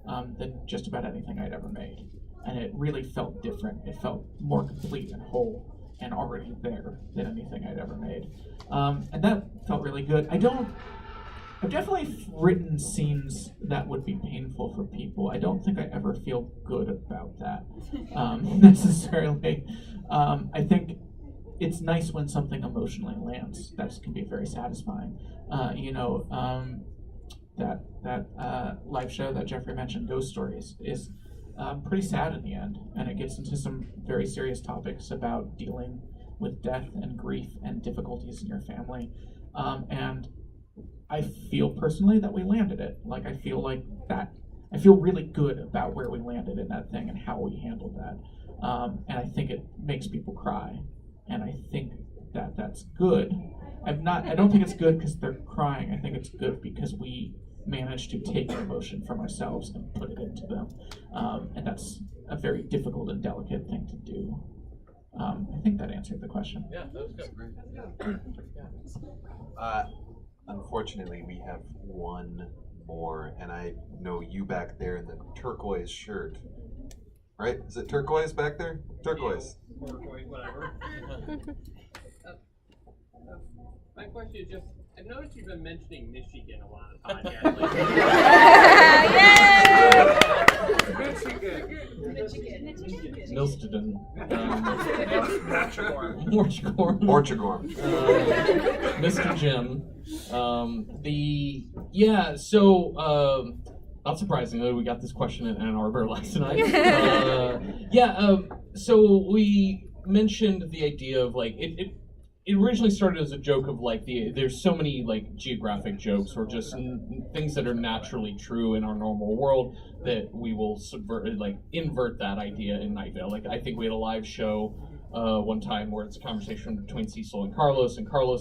than just about anything I'd ever made. And it really felt different. It felt more complete and whole and already there than anything I'd ever made. And that felt really good. I've definitely written scenes that would be painful for people. I don't think I ever feel good about that necessarily. I think it's nice when something emotionally lands. That can be very satisfying. That live show that Jeffrey mentioned, Ghost Stories, is pretty sad in the end, and it gets into some very serious topics about dealing with death and grief and difficulties in your family. And I feel personally that we landed it. I feel really good about where we landed in that thing and how we handled that. And I think it makes people cry. And I think that that's good. I don't think it's good because they're crying. I think it's good because we managed to take emotion from ourselves and put it into them. And that's a very difficult and delicate thing to do. I think that answered the question. Yeah, that was good. Unfortunately, we have one more, and I know you back there in the turquoise shirt. Right? Is it turquoise back there? Turquoise. Turquoise, whatever. My question is just, I've noticed you've been mentioning Michigan a lot of podcasts lately. Milsteden. Portugal. Mr. Jim. Not surprisingly, we got this question in Ann Arbor last night. So we mentioned the idea of it originally started as a joke of there's so many geographic jokes or just things that are naturally true in our normal world that we will invert that idea in Night Vale. I think we had a live show one time where it's a conversation between Cecil and Carlos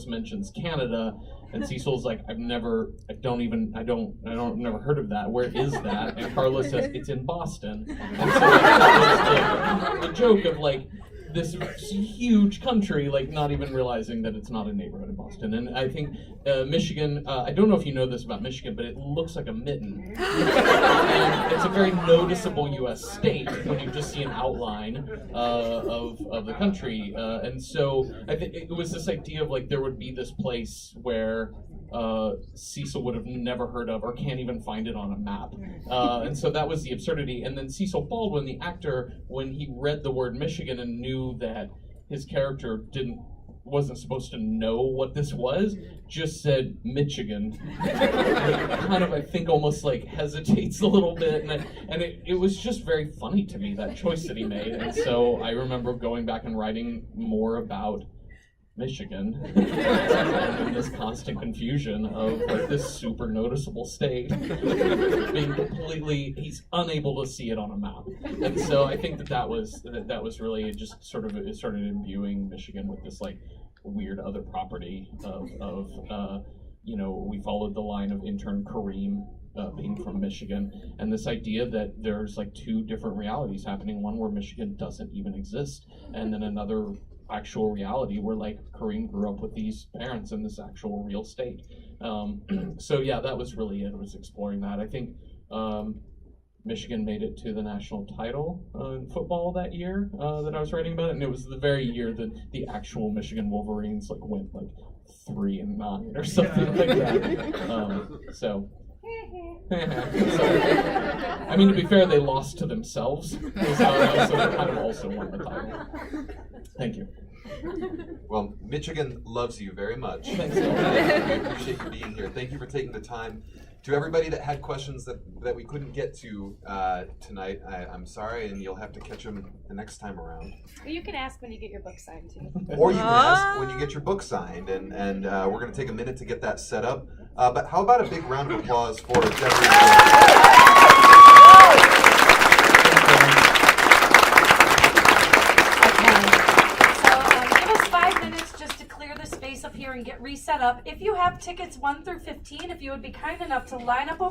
mentions Canada, and Cecil's like, I've never heard of that. Where is that? And Carlos says, it's in Boston. And so the joke of this huge country, not even realizing that it's not a neighborhood in Boston. And I think Michigan, I don't know if you know this about Michigan, but it looks like a mitten. And it's a very noticeable U.S. state when you just see an outline of the country. And so I think it was this idea of there would be this place where Cecil would have never heard of or can't even find it on a map. And so that was the absurdity. And then Cecil Baldwin, the actor, when he read the word Michigan and knew that his character wasn't supposed to know what this was, just said Michigan. Kind of, I think, almost hesitates a little bit. And it was just very funny to me, that choice that he made. And so I remember going back and writing more about Michigan, and this constant confusion of like this super noticeable state being completely, he's unable to see it on a map. And so I think that was really just sort of, it started imbuing Michigan with this like weird other property of you know, we followed the line of intern Kareem being from Michigan, and this idea that there's like two different realities happening, one where Michigan doesn't even exist, and then another actual reality where like Kareem grew up with these parents in this actual real state. So yeah, that was really it, was exploring that. I think Michigan made it to the national title in football that year that I was writing about it, and it was the very year that the actual Michigan Wolverines like went like 3-9 or something like that. So I mean, to be fair, they lost to themselves. Is how I kind of also won the title. Thank you. Well, Michigan loves you very much. Thanks. We appreciate you being here. Thank you for taking the time. To everybody that had questions that we couldn't get to tonight, I'm sorry, and you'll have to catch them the next time around. Well, you can ask when you get your book signed too. Or you can ask when you get your book signed, and we're going to take a minute to get that set up. But how about a big round of applause for Jeffrey? Up here and get reset up. If you have tickets 1 through 15, if you would be kind enough to line up over